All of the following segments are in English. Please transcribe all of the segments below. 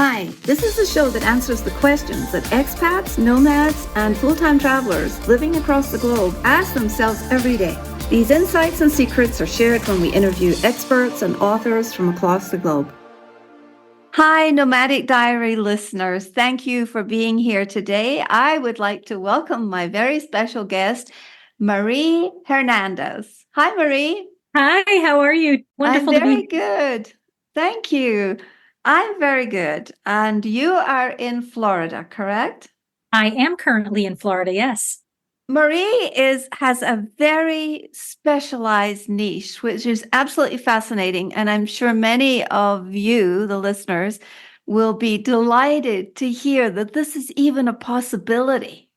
Hi, this is the show that answers the questions that expats, nomads, and full-time travelers living across the globe ask themselves every day. These insights and secrets are shared when we interview experts and authors from across the globe. Hi, Nomadic Diary listeners. Thank you for being here today. I would like to welcome my very special guest, Marie Hernandez. Hi, Marie. Hi, how are you? Wonderful I'm to be very good. Thank you. I'm very good. And you are in Florida, correct? I am currently in Florida, yes. Marie has a very specialized niche, which is absolutely fascinating. And I'm sure many of you, the listeners, will be delighted to hear that this is even a possibility,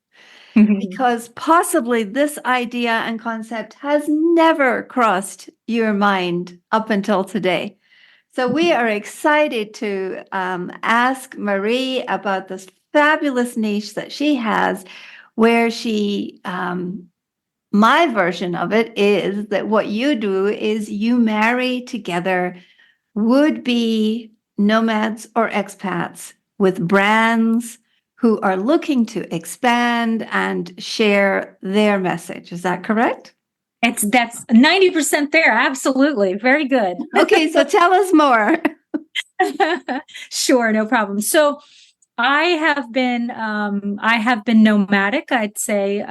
because possibly this idea and concept has never crossed your mind up until today. So we are excited to ask Marie about this fabulous niche that she has, where my version of it is that what you do is you marry together would-be nomads or expats with brands who are looking to expand and share their message. Is that correct? That's 90% there. Absolutely. Very good. Okay, so tell us more. Sure, no problem. So I have been nomadic, I'd say,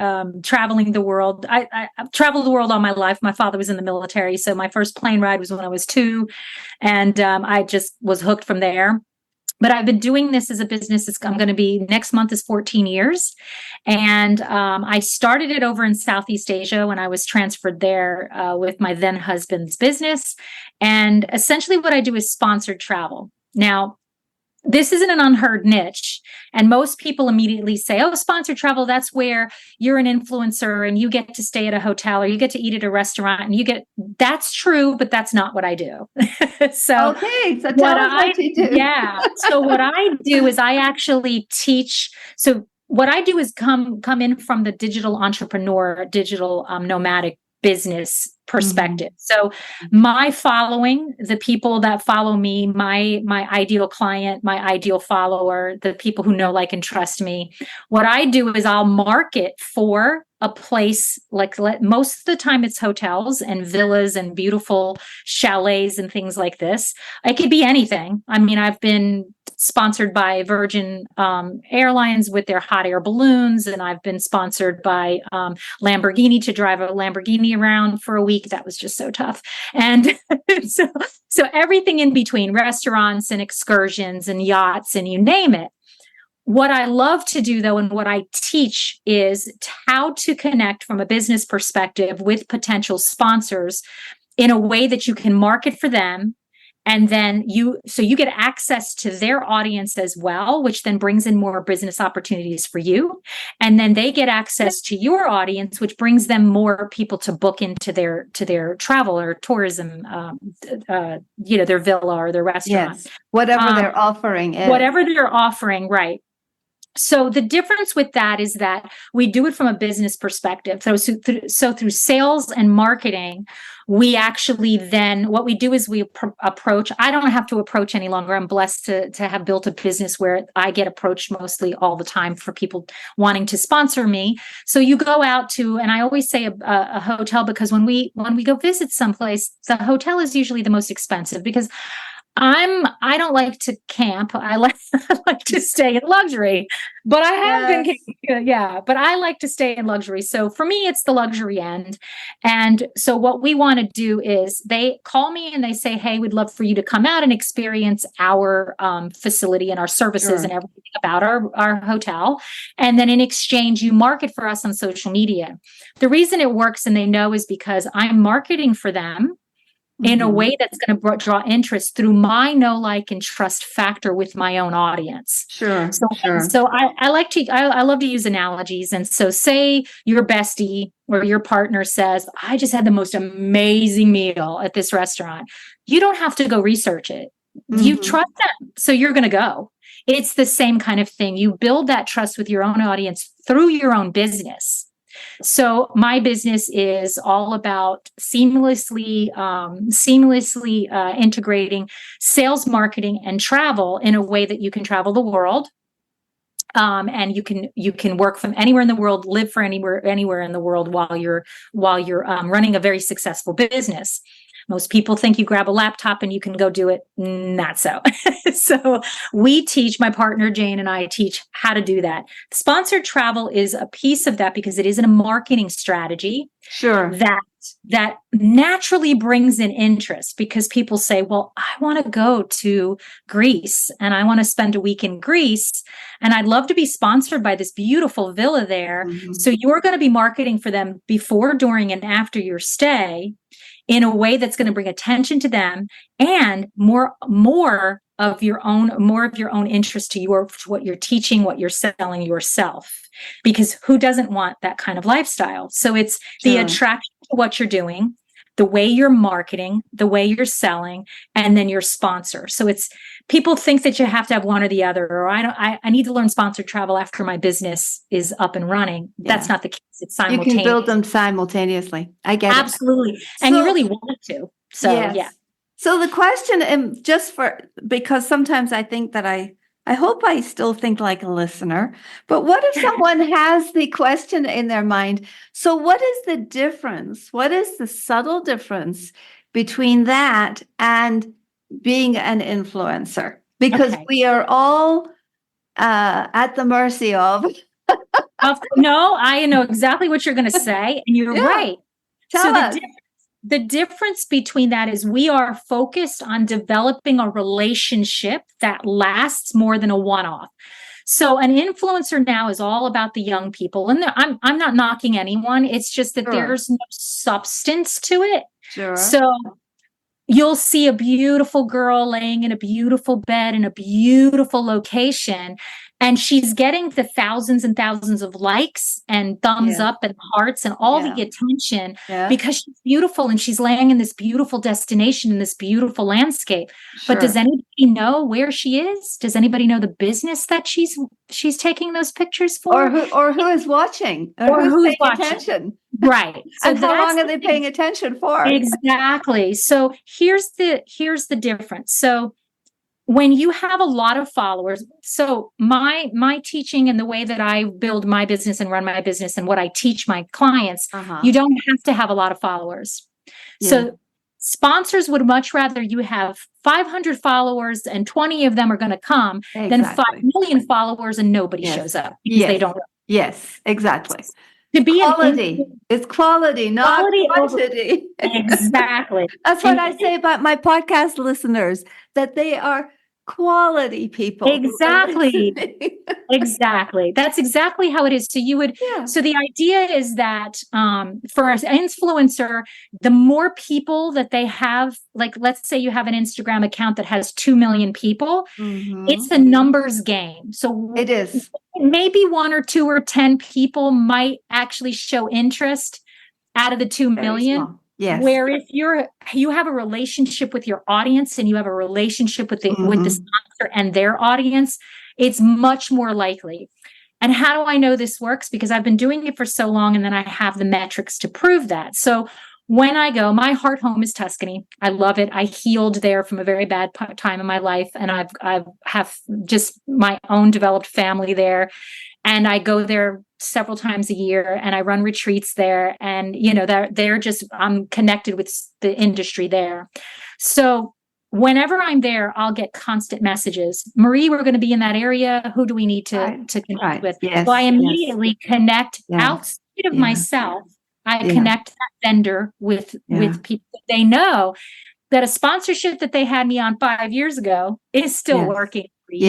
traveling the world. I've traveled the world all my life. My father was in the military, so my first plane ride was when I was 2, and I just was hooked from there. But I've been doing this as a business. I'm going to be next month is 14 years. And I started it over in Southeast Asia when I was transferred there with my then husband's business. And essentially what I do is sponsored travel. Now, this isn't an unheard niche. And most people immediately say, oh, sponsored travel, that's where you're an influencer and you get to stay at a hotel or you get to eat at a restaurant and that's true, but that's not what I do. So tell us what you do. Yeah. So what I do is I actually teach. So what I do is come in from the digital entrepreneur, digital nomadic business perspective. So my following, the people that follow me, my ideal client, my ideal follower, the people who know, like, and trust me, what I do is I'll market for a place most of the time it's hotels and villas and beautiful chalets and things like this. It could be anything. I mean, I've been sponsored by Virgin Airlines with their hot air balloons, and I've been sponsored by Lamborghini to drive a Lamborghini around for a week. That was just so tough. And so everything in between, restaurants and excursions and yachts and you name it. What I love to do, though, and what I teach is how to connect from a business perspective with potential sponsors in a way that you can market for them. And then you get access to their audience as well, which then brings in more business opportunities for you. And then they get access to your audience, which brings them more people to book into their travel or tourism, their villa or their restaurant. Yes, whatever they're offering is. Whatever they're offering, right. So the difference with that is that we do it from a business perspective. So through sales and marketing, we actually then, what we do is we approach, I don't have to approach any longer. I'm blessed to have built a business where I get approached mostly all the time for people wanting to sponsor me. So you go out to, and I always say a hotel, because when we go visit someplace, the hotel is usually the most expensive, because I don't like to camp. I like to stay in luxury, but I have been camping. Yeah, but I like to stay in luxury. So for me, it's the luxury end. And so what we want to do is they call me and they say, hey, we'd love for you to come out and experience our facility and our services and everything about our hotel. And then in exchange, you market for us on social media. The reason it works and they know is because I'm marketing for them in a way that's going to draw interest through my know, like, and trust factor with my own audience. Sure. So I love to use analogies. And so say your bestie or your partner says, I just had the most amazing meal at this restaurant. You don't have to go research it. You trust them. So you're going to go. It's the same kind of thing. You build that trust with your own audience through your own business. So my business is all about seamlessly integrating sales, marketing, and travel in a way that you can travel the world. And you can work from anywhere in the world, live for anywhere in the world while you're running a very successful business. Most people think you grab a laptop and you can go do it. Not so. So my partner Jane and I teach how to do that. Sponsored travel is a piece of that because it is a marketing strategy. Sure. That naturally brings in interest because people say, well, I want to go to Greece and I want to spend a week in Greece and I'd love to be sponsored by this beautiful villa there. Mm-hmm. So you're going to be marketing for them before, during, and after your stay in a way that's going to bring attention to them and more of your own interest to what you're teaching, what you're selling yourself, because who doesn't want that kind of lifestyle? So it's the attraction to what you're doing, the way you're marketing, the way you're selling, and then your sponsor. So it's people think that you have to have one or the other, or I need to learn sponsored travel after my business is up and running. Yeah. That's not the case. It's simultaneous. You can build them simultaneously. I get Absolutely. And you really want to. So yes. Yeah. So the question, because sometimes I think that I hope I still think like a listener, but what if someone has the question in their mind? So what is the difference? What is the subtle difference between that and being an influencer? Because we are all at the mercy of. No, I know exactly what you're going to say. And you're right. Tell us. The difference between that is we are focused on developing a relationship that lasts more than a one-off. So an influencer now is all about the young people. And I'm not knocking anyone. It's just that there's no substance to it. Sure. So you'll see a beautiful girl laying in a beautiful bed in a beautiful location. And she's getting the thousands and thousands of likes and thumbs up and hearts and all the attention because she's beautiful and she's laying in this beautiful destination in this beautiful landscape. Sure. But does anybody know where she is? Does anybody know the business that she's taking those pictures for? Or who is watching? Or who's paying attention? Right. So and how long are they paying attention for? Exactly. So here's the difference. So when you have a lot of followers, so my teaching and the way that I build my business and run my business and what I teach my clients, you don't have to have a lot of followers. Yeah. So sponsors would much rather you have 500 followers and 20 of them are going to come than 5 million followers and nobody shows up because they don't. Yes, exactly. To be quality. It's quality, not quantity. Exactly. That's what I say about my podcast listeners, that they are quality people. Exactly. Exactly. That's exactly how it is. So so the idea is that for an influencer, the more people that they have, like let's say you have an Instagram account that has 2 million people, it's a numbers game. So it is. Maybe 1 or 2 or 10 people might actually show interest out of the 2 million. Yes. Where if you have a relationship with your audience and you have a relationship with the sponsor and their audience, it's much more likely. And how do I know this works? Because I've been doing it for so long and then I have the metrics to prove that. So when I go, my heart home is Tuscany. I love it. I healed there from a very bad time in my life. And I have just my own developed family there. And I go there several times a year and I run retreats there. And, I'm connected with the industry there. So whenever I'm there, I'll get constant messages. Marie, we're going to be in that area. Who do we need to connect with? Yes. So I immediately connect outside of myself. I connect that vendor with people that they know that a sponsorship that they had me on 5 years ago is still working for you.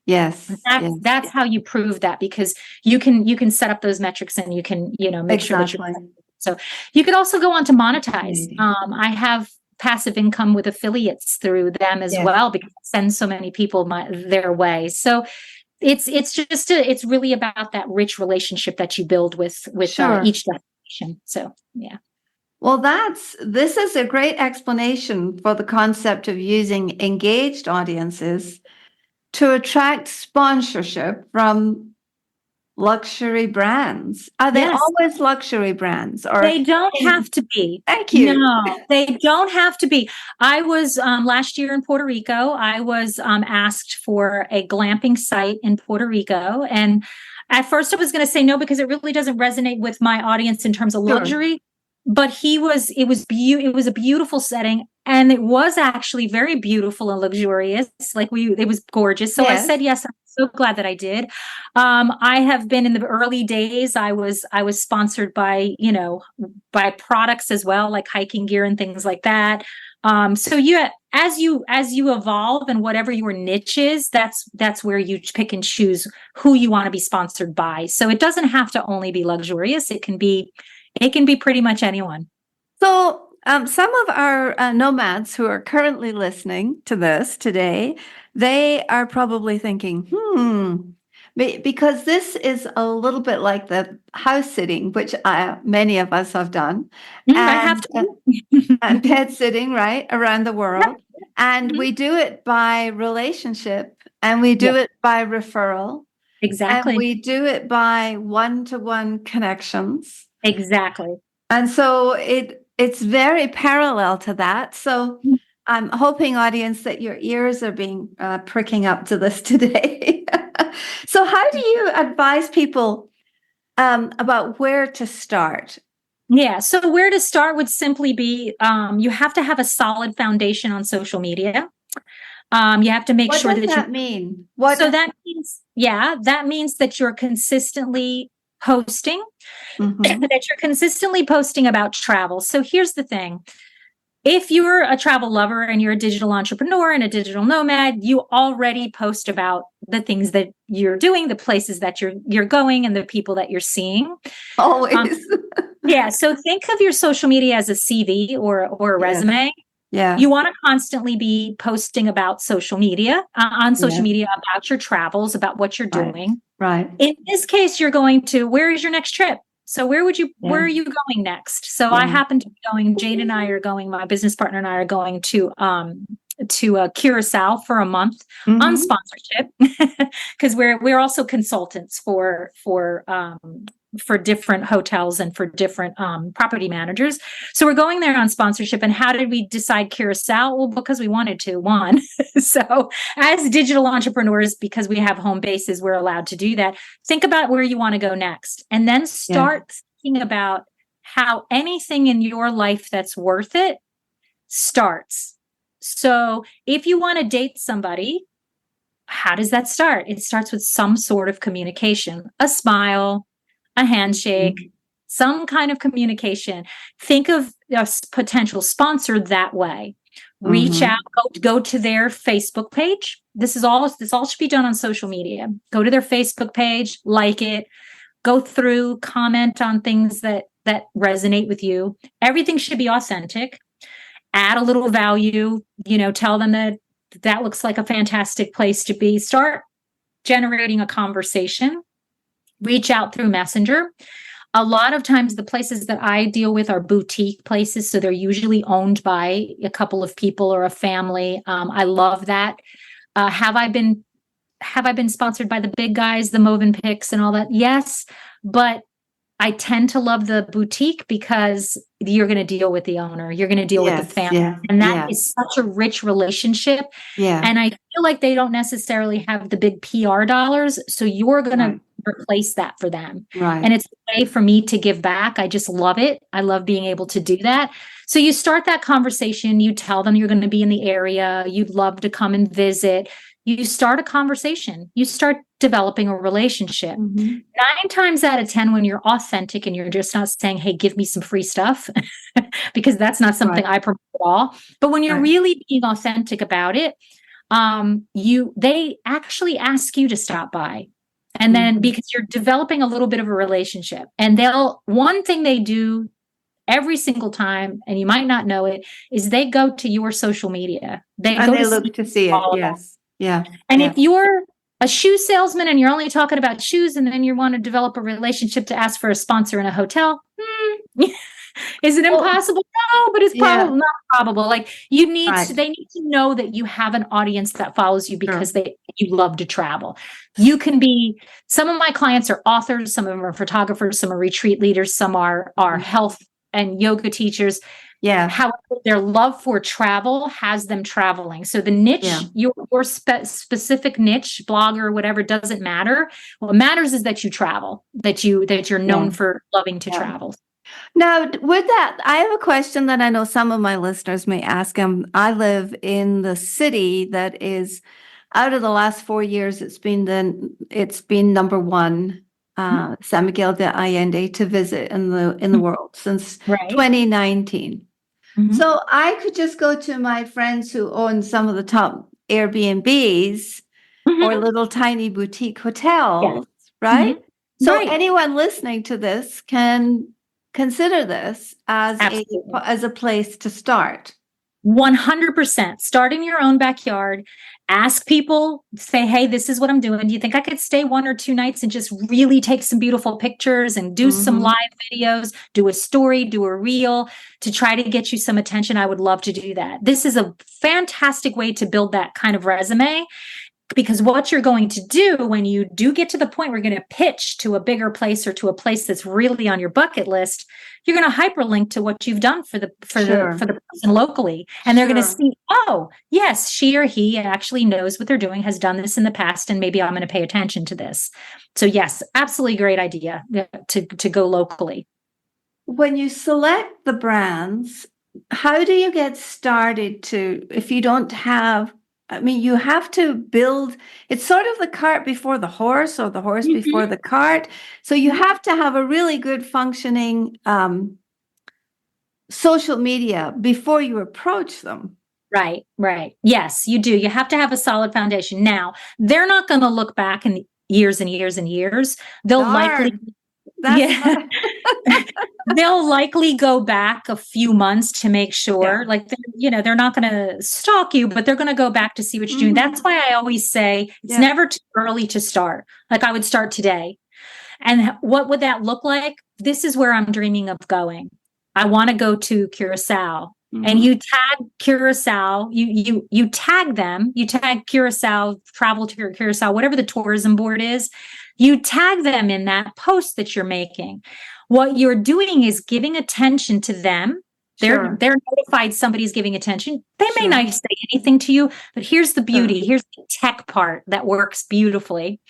Yes. That's how you prove that, because you can set up those metrics and you can, make sure that you're. So you could also go on to monetize. I have passive income with affiliates through them as well, because I send so many people their way. So it's really about that rich relationship that you build with each destination. So, yeah. Well, this is a great explanation for the concept of using engaged audiences to attract sponsorship from luxury brands. Are they Yes. always luxury brands? Or They don't have to be. thank you. No, they don't have to be. I was last year in Puerto Rico. I was asked for a glamping site in Puerto Rico. And at first I was going to say no because it really doesn't resonate with my audience in terms of Sure. luxury. But it was a beautiful setting. And it was actually very beautiful and luxurious. It was gorgeous. So I Yes. said yes. I'm so glad that I did. I have been in the early days. I was sponsored by, by products as well, like hiking gear and things like that. So as you evolve and whatever your niche is, that's where you pick and choose who you want to be sponsored by. So it doesn't have to only be luxurious. It can be pretty much anyone. So some of our nomads who are currently listening to this today, they are probably thinking, because this is a little bit like the house sitting, which many of us have done, I have to. and pet sitting, right, around the world. And Mhm. we do it by relationship, and we do it by referral, Exactly. and we do it by one-to-one connections. Exactly. And so it's very parallel to that. So I'm hoping, audience, that your ears are being pricking up to this today. So how do you advise people about where to start? Yeah. So where to start would simply be you have to have a solid foundation on social media. You have to make What sure does that that mean? So that means that you're consistently posting, that you're consistently posting about travel. So here's the thing. If you're a travel lover and you're a digital entrepreneur and a digital nomad, you already post about the things that you're doing, the places that you're going, and the people that you're seeing. Always. Yeah. So think of your social media as a CV or a resume. Yeah. You want to constantly be posting about social media, on social Yeah. media about your travels, about what you're doing. Right. In this case, you're going to, where is your next trip? So where are you going next? So I happen to be going, Jane and I are going, my business partner and I are going to Curacao for a month on sponsorship because we're also consultants for different hotels and for different property managers. So we're going there on sponsorship. And how did we decide Curacao? Well, because we wanted to, one. So as digital entrepreneurs, because we have home bases, we're allowed to do that. Think about where you want to go next, and then start thinking about how anything in your life that's worth it starts. So if you want to date somebody, how does that start? It starts with some sort of communication, a smile, a handshake, some kind of communication. Think of a potential sponsor that way. Reach out, go to their Facebook page. This all should be done on social media. Go to their Facebook page, like it, go through, comment on things that resonate with you. Everything should be authentic. Add a little value, tell them that looks like a fantastic place to be. Start generating a conversation. Reach out through Messenger. A lot of times the places that I deal with are boutique places. So they're usually owned by a couple of people or a family. I love that. Have I been sponsored by the big guys, the Movenpicks and all that? Yes. But I tend to love the boutique because you're going to deal with the owner. You're going to deal with the family. And that is such a rich relationship. And I feel like they don't necessarily have the big PR dollars. So you're going to replace that for them. And it's a way for me to give back. I just love it. I love being able to do that. So you start that conversation. You tell them you're going to be in the area. You'd love to come and visit. You start a conversation. You start developing a relationship. 9 times out of 10, when you're authentic and you're just not saying, hey, give me some free stuff, because that's not something I promote at all. But when you're really being authentic about it, they actually ask you to stop by. And then because you're developing a little bit of a relationship, and one thing they do every single time, and you might not know it, is they go to your social media. They look to see it. Yes. Yeah. And if you're a shoe salesman and you're only talking about shoes, and then you want to develop a relationship to ask for a sponsor in a hotel, Is it Well, impossible? No, but it's yeah, probably not probable. Like right. they need to know that you have an audience that follows you Sure. because you love to travel. You can be, some of my clients are authors, some of them are photographers, some are retreat leaders, some are Mhm. health and yoga teachers. Yeah, However, their love for travel has them traveling. So the yeah, niche, your specific niche, blogger, whatever, doesn't matter. What matters is that you travel, that you're yeah, known for loving to yeah. travel. Now, with that, I have a question that I know some of my listeners may ask. I live in the city that is, out of the last 4 years, it's been number one, San Miguel de Allende to visit in the world since Right. 2019. Mhm. So I could just go to my friends who own some of the top Airbnbs or Mhm. little tiny boutique Yeah. hotels, right? Mhm. So Right. anyone listening to this can consider this Absolutely. as a place to start. 100%. Start in your own backyard. Ask people, say, hey, this is what I'm doing. Do you think I could stay 1 or 2 nights and just really take some beautiful pictures and do some Hmm. live videos, do a story, do a reel to try to get you some attention? I would love to do that. This is a fantastic way to build that kind of resume. Because what you're going to do when you do get to the point where you're going to pitch to a bigger place or to a place that's really on your bucket list, you're going to hyperlink to what you've done for the Sure, person locally, and they're going to sure. see, oh, yes, she or he actually knows what they're doing, has done this in the past, and maybe I'm going to pay attention to this. So yes, absolutely great idea to go locally. When you select the brands, how do you get started if you don't have, I mean, you have to build, it's sort of the cart before the horse or the horse before Mhm. the cart. So you have to have a really good functioning social media before you approach them. Right, right. Yes, you do. You have to have a solid foundation. Now, they're not going to look back in years and years and years. They'll likely, Darn, that's yeah, my, they'll likely go back a few months to make sure. yeah. Like, they're not going to stalk you, but they're going to go back to see what you're doing. That's Hmm. why I always say it's Yeah, never too early to start. Like, I would start today. And what would that look like? This is where I'm dreaming of going. I want to go to Curacao. And hmm, you tag Curacao, you tag them, you tag Curacao, travel to Curacao, whatever the tourism board is, you tag them in that post that you're making. What you're doing is giving attention to them. sure, They're notified somebody's giving attention. They may sure, not say anything to you, but here's the sure. beauty. Here's the tech part that works beautifully.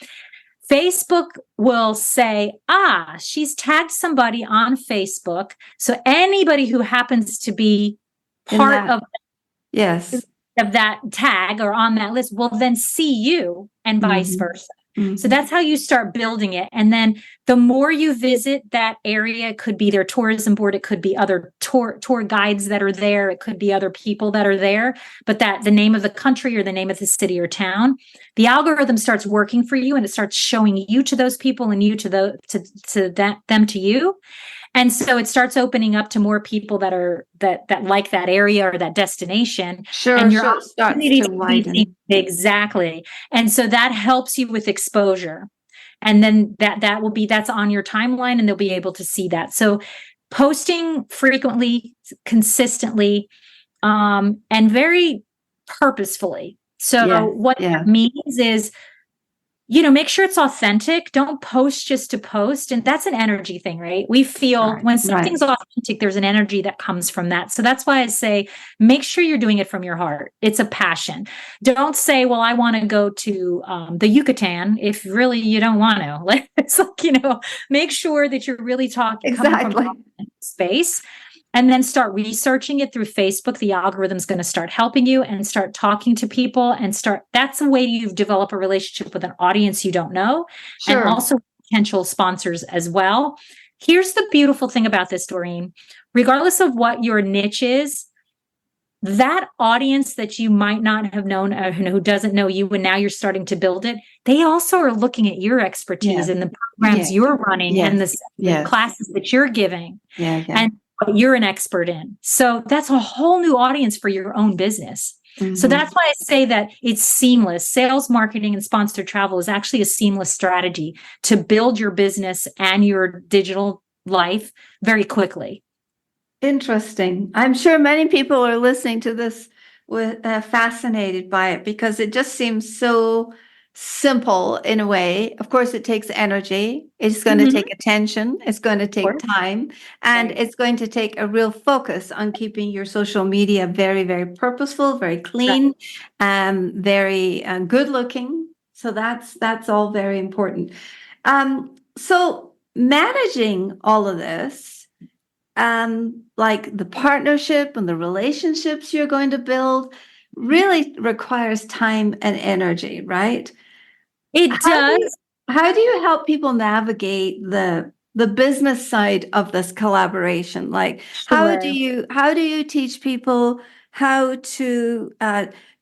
Facebook will say, she's tagged somebody on Facebook. So anybody who happens to be In part that, of yes. that tag or on that list will then see you and vice Hmm. versa. So Hmm. that's how you start building it. And then the more you visit that area, it could be their tourism board, it could be other tour guides that are there, it could be other people that are there, but that the name of the country or the name of the city or town, the algorithm starts working for you and it starts showing you to those people and you to them to you. And so it starts opening up to more people that like that area or that destination, Sure, and your sure. It starts opportunity to to be seen. widen. Exactly. And so that helps you with exposure. And then that's on your timeline and they'll be able to see that. So posting frequently, consistently, and very purposefully. So Yes, what yeah, that means is, make sure it's authentic. Don't post just to post. And that's an energy thing, right? We feel right, when right. something's authentic, there's an energy that comes from that. So that's why I say, make sure you're doing it from your heart. It's a passion. Don't say, well, I want to go to the Yucatan if really you don't want to. Like, it's like, make sure that you're really coming from Exactly. space. And then start researching it through Facebook. The algorithm's going to start helping you and start talking to people that's a way you develop a relationship with an audience you don't know and Sure. also potential sponsors as well. Here's the beautiful thing about this, Doreen. Regardless of what your niche is, that audience that you might not have known who doesn't know you and now you're starting to build it, they also are looking at your expertise Yeah, and the programs yeah, you're running and yes, the yes. classes that you're giving. Yeah, yeah. And what you're an expert in. So that's a whole new audience for your own business. So Hmm. that's why I say that it's seamless. Sales, marketing, and sponsored travel is actually a seamless strategy to build your business and your digital life very quickly. Interesting. I'm sure many people are listening to this with fascinated by it because it just seems so simple in a way. Of course, it takes energy. It's going to Mhm. take attention. It's going to take time, and Right. it's going to take a real focus on keeping your social media very, very purposeful, very clean, very good looking. So that's all very important. So managing all of this, like the partnership and the relationships you're going to build really requires time and energy, right? It How do you does. how do you help people navigate the business side of this collaboration? Like Sure. how do you teach people how to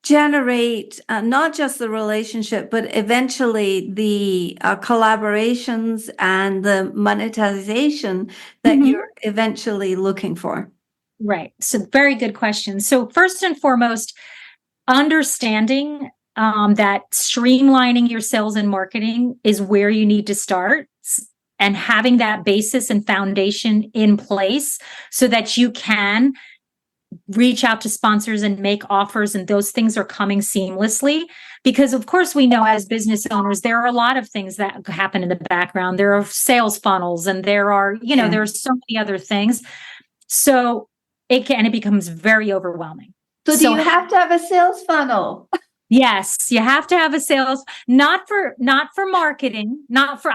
generate not just the relationship, but eventually the collaborations and the monetization that Mhm. you're eventually looking for? Right. So very good question. So first and foremost, understanding that streamlining your sales and marketing is where you need to start, and having that basis and foundation in place so that you can reach out to sponsors and make offers, and those things are coming seamlessly. Because of course we know as business owners there are a lot of things that happen in the background. There are sales funnels, and there are, Yeah. there are so many other things. So it becomes very overwhelming. So do So you have to have a sales funnel? yes, you have to have a sales, not for marketing, not for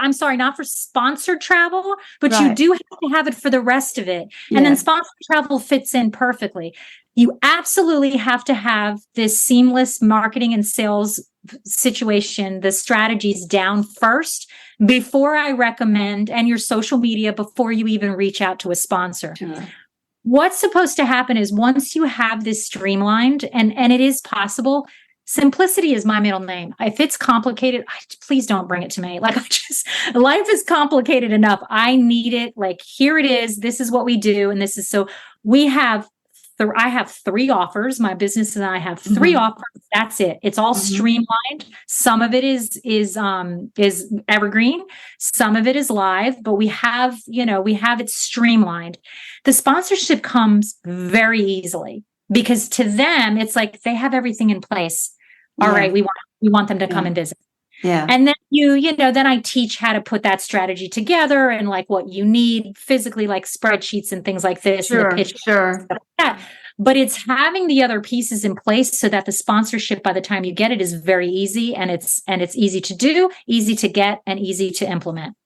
sponsored travel, but you Right. do have to have it for the rest of it. And then Yeah. sponsored travel fits in perfectly. You absolutely have to have this seamless marketing and sales situation, the strategies down first before I recommend, and your social media before you even reach out to a sponsor. Sure. What's supposed to happen is once you have this streamlined, and it is possible. Simplicity is my middle name. If it's complicated, please don't bring it to me. Like, life is complicated enough. I need it. Like, here it is. This is what we do. And this is so we have, I have 3 offers. My business and I have 3 offers. That's it. It's all streamlined. Some of it is evergreen. Some of it is live, but we have it streamlined. The sponsorship comes very easily because to them it's like they have everything in place. All Yeah. right, we want them to come Yeah. and visit. Yeah. And then then I teach how to put that strategy together and like what you need physically, like spreadsheets and things like this, and the Sure. pitch, Sure. stuff like that. But it's having the other pieces in place so that the sponsorship by the time you get it is very easy, and it's easy to do, easy to get, and easy to implement.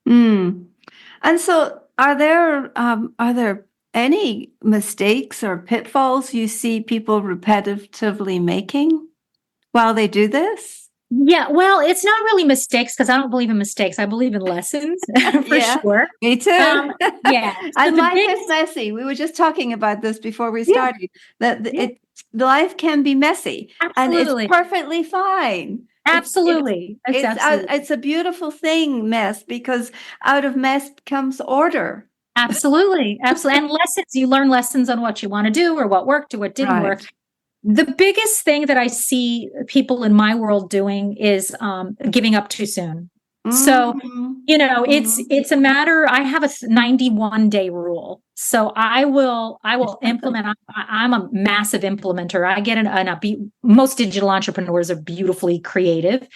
Mm. And so are there any mistakes or pitfalls you see people repetitively making while they do this? Yeah, well, it's not really mistakes because I don't believe in mistakes. I believe in lessons for Yeah, sure. me too. Yeah. So And the life big, is messy. We were just talking about this before we yeah, started, that yeah, life can be messy and it's absolutely, perfectly fine. absolutely, it's absolutely, It's a beautiful thing, mess, because out of mess comes order. absolutely, absolutely, and lessons. You learn lessons on what you want to do, or what worked, or what didn't work. Right. The biggest thing that I see people in my world doing is giving up too soon. So, Mhm. it's a matter. I have a 91-day rule. So I will implement. I'm a massive implementer. I get most digital entrepreneurs are beautifully creative.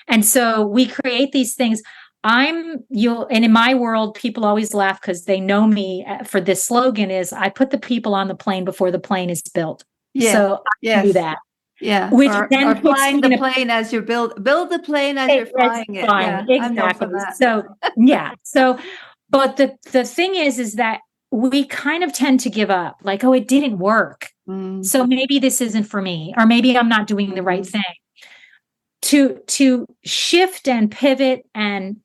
And so we create these things. And in my world, people always laugh because they know me for this slogan is I put the people on the plane before the plane is built. Yeah. So I can do Yes. that, Yeah. which Or then puts flying me the in a plane as you build the plane as you're that's flying it. fine. Yeah, I know Exactly. from that. So yeah. So, but the thing is that we kind of tend to give up, like, oh, it didn't work. Mm, So maybe this isn't for me, or maybe I'm not doing the right mm, thing. To shift and pivot and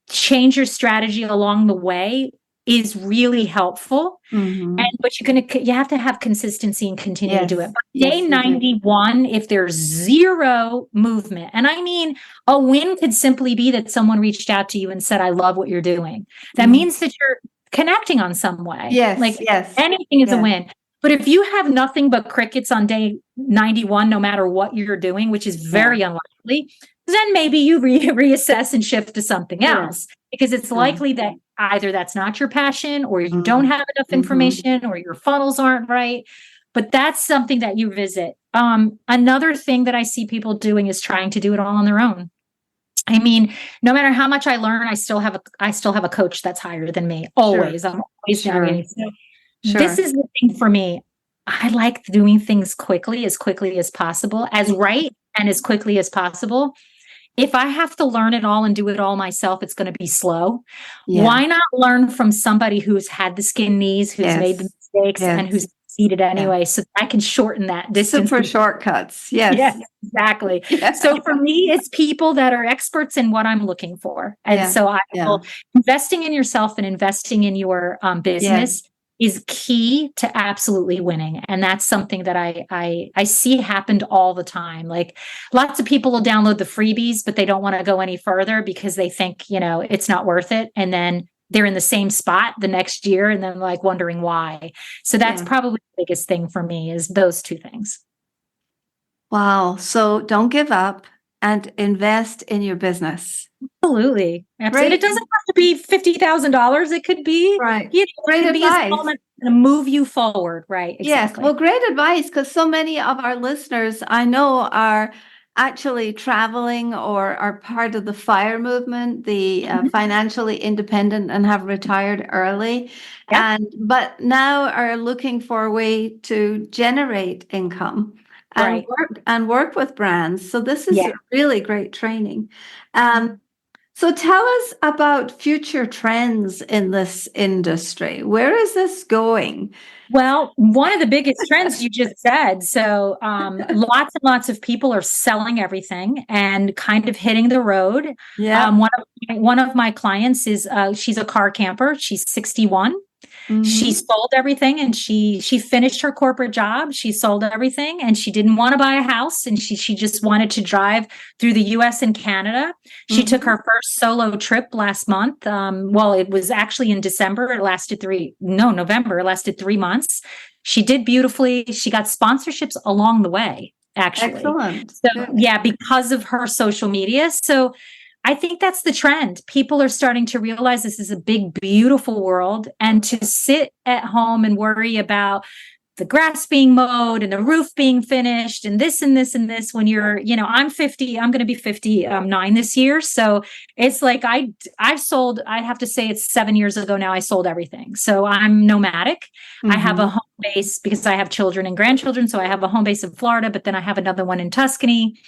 change your strategy along the way is really helpful. mhm. But you have to have consistency and continue to do it. Yes. By day Yes, you do. 91, if there's zero movement, and I mean, a win could simply be that someone reached out to you and said, I love what you're doing. That Mm. means that you're connecting on some way. Yes, Like yes. anything is a Yeah. win. But if you have nothing but crickets on day 91, no matter what you're doing, which is very unlikely, then maybe you reassess and shift to something Sure. else, because it's Sure. likely that either that's not your passion, or you don't have enough information, or your funnels aren't right. But that's something that you visit. Another thing that I see people doing is trying to do it all on their own. I mean, no matter how much I learn, I still have a coach that's higher than me. Always. I'm always navigating. So this is the thing for me. I like doing things quickly as possible, as right and as quickly as possible. If I have to learn it all and do it all myself, it's going to be slow. Yeah. Why not learn from somebody who's had the skin knees, who's made the mistakes, and who's succeeded anyway, so I can shorten that distance. Super shortcuts. Yes, exactly. So for me, it's people that are experts in what I'm looking for. And so investing in yourself and investing in your business is key to absolutely winning. And that's something that I see happened all the time. Like, lots of people will download the freebies, but they don't want to go any further because they think, it's not worth it. And then they're in the same spot the next year and then like wondering why. So that's probably the biggest thing for me, is those two things. Wow. So don't give up and invest in your business. Absolutely. It doesn't have to be $50,000. It could be, great advice to move you forward. Right. Exactly. Yes. Well, great advice, because so many of our listeners I know are actually traveling or are part of the FIRE movement, the financially independent, and have retired early, but now are looking for a way to generate income and work with brands. So this is really great training. So tell us about future trends in this industry. Where is this going? Well, one of the biggest trends you just said. So lots and lots of people are selling everything and kind of hitting the road. Yeah. One of my clients is she's a car camper. She's 61. She sold everything, and she finished her corporate job. She sold everything, and she didn't want to buy a house, and she just wanted to drive through the US and Canada. She took her first solo trip last month. Well, it was actually in December. It lasted November. It lasted 3 months. She did beautifully. She got sponsorships along the way, actually. Excellent. So because of her social media. So I think that's the trend. People are starting to realize this is a big, beautiful world, and to sit at home and worry about the grass being mowed and the roof being finished and this and this and this when you're, I'm 50, I'm going to be 59 this year. So it's like I've sold, I have to say it's 7 years ago now, I sold everything. So I'm nomadic. I have a home base because I have children and grandchildren. So I have a home base in Florida, but then I have another one in Tuscany.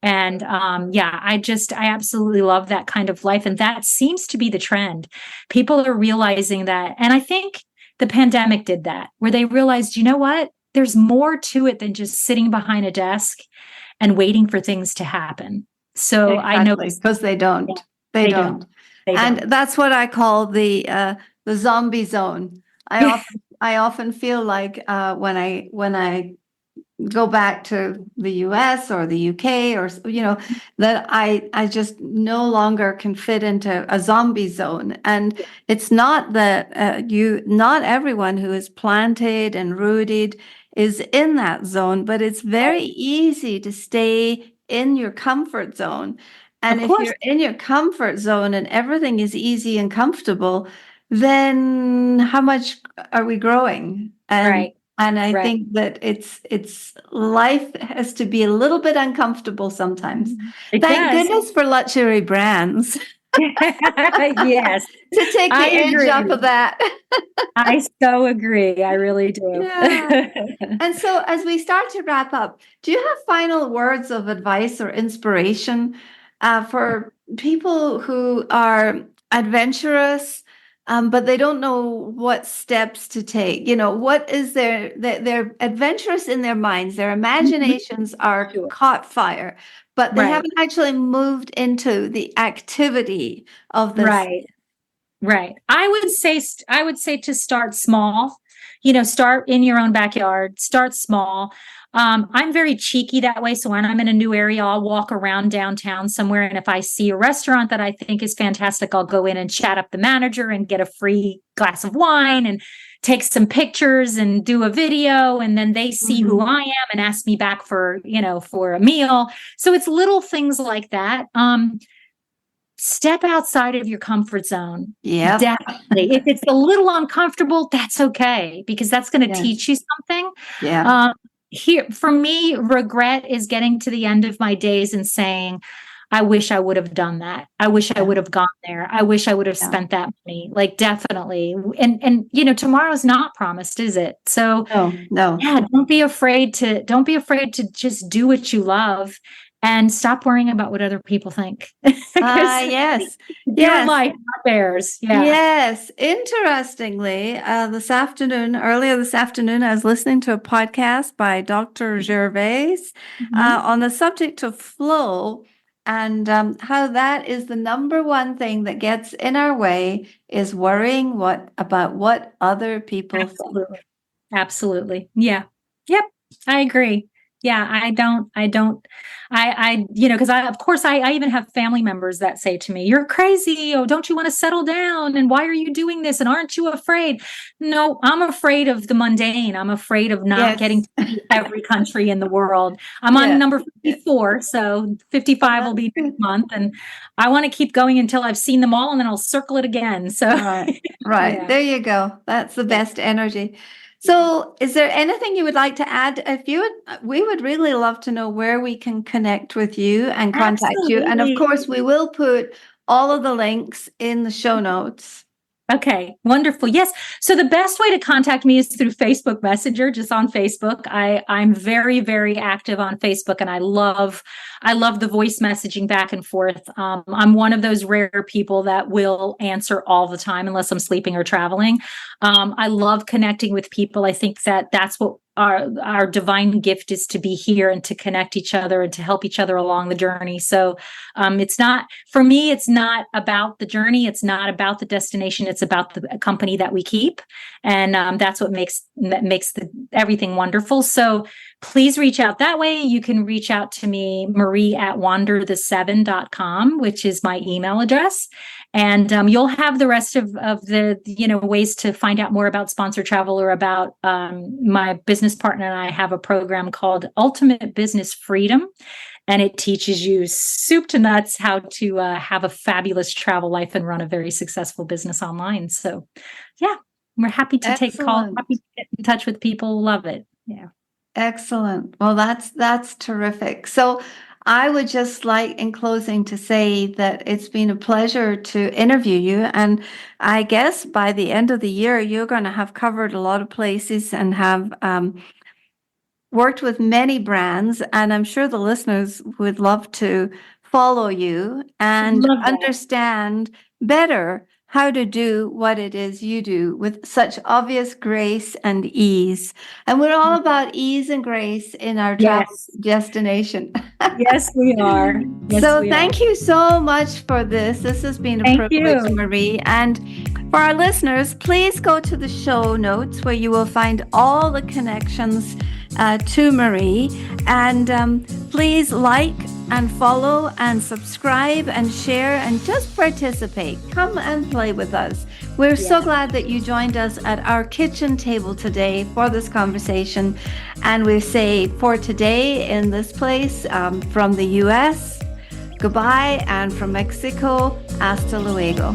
And I absolutely love that kind of life. And that seems to be the trend. People are realizing that. And I think the pandemic did that, where they realized, you know what, there's more to it than just sitting behind a desk and waiting for things to happen. So I know, because they don't. They don't. And that's what I call the zombie zone. I often feel like when I go back to the US or the UK, or that I just no longer can fit into a zombie zone. And it's not that not everyone who is planted and rooted is in that zone, but it's very easy to stay in your comfort zone. And if you're in your comfort zone and everything is easy and comfortable, then how much are we growing? And I think that it's life has to be a little bit uncomfortable sometimes. Thank goodness for luxury brands. Yes. To take the edge off of that. I so agree. I really do. Yeah. And so as we start to wrap up, do you have final words of advice or inspiration for people who are adventurous, but they don't know what steps to take? What is they're adventurous in their minds. Their imaginations are caught fire, but they haven't actually moved into the activity of this. Right. I would say to start small, start in your own backyard, start small. I'm very cheeky that way. So when I'm in a new area, I'll walk around downtown somewhere. And if I see a restaurant that I think is fantastic, I'll go in and chat up the manager and get a free glass of wine and take some pictures and do a video. And then they see who I am and ask me back for a meal. So it's little things like that. step outside of your comfort zone. Yep. Definitely. If it's a little uncomfortable, that's okay, because that's going to Yes. teach you something. Yeah. Here, for me, regret is getting to the end of my days and saying, I wish I would have done that. I wish I Yeah. would have gone there. I wish I would have Yeah. spent that money. Like, definitely. And tomorrow's not promised, is it? So No. yeah, don't be afraid to just do what you love and stop worrying about what other people think. Yes. Your Yes. life, not theirs. Yeah. Yes. Interestingly, earlier this afternoon, I was listening to a podcast by Dr. Gervais on the subject of flow, and how that is the number one thing that gets in our way is worrying about what other people think. Absolutely. Absolutely. Yeah. Yep. I agree. Yeah. Because of course, I even have family members that say to me, you're crazy. Oh, don't you want to settle down? And why are you doing this? And aren't you afraid? No, I'm afraid of the mundane. I'm afraid of not Yes. getting to see every country in the world. I'm on number 54. So 55 will be next month. And I want to keep going until I've seen them all, and then I'll circle it again. So, Right. Yeah. There you go. That's the best energy. So, is there anything you would like to add? We would really love to know where we can connect with you and contact you. And of Absolutely. course, we will put all of the links in the show notes. Okay, wonderful. Yes. So the best way to contact me is through Facebook Messenger, just on Facebook. I'm very, very active on Facebook, and I love the voice messaging back and forth. I'm one of those rare people that will answer all the time unless I'm sleeping or traveling. I love connecting with people. I think that that's what our divine gift is, to be here and to connect each other and to help each other along the journey. So it's not, for me, it's not about the journey. It's not about the destination. It's about the company that we keep. And that's what makes everything wonderful. So please reach out that way. You can reach out to me, marie@wanderthe7.com, which is my email address. And you'll have the rest of the ways to find out more about Sponsor Travel, or about my business partner and I have a program called Ultimate Business Freedom. And it teaches you soup to nuts how to have a fabulous travel life and run a very successful business online. So yeah, we're happy to take calls, happy to get in touch with people. Love it. Yeah. Excellent. Well, that's terrific. So I would just like, in closing, to say that it's been a pleasure to interview you. And I guess by the end of the year, you're going to have covered a lot of places and have worked with many brands. And I'm sure the listeners would love to follow you and understand better how to do what it is you do with such obvious grace and ease. And we're all about ease and grace in our travel destination. Yes, we are. Yes, so thank you so much for this. This has been a privilege, Marie. And for our listeners, please go to the show notes where you will find all the connections to Marie. And please like and follow and subscribe and share and just participate. Come and play with us. We're so glad that you joined us at our kitchen table today for this conversation. And we say for today in this place, from the US, goodbye, and from Mexico, hasta luego.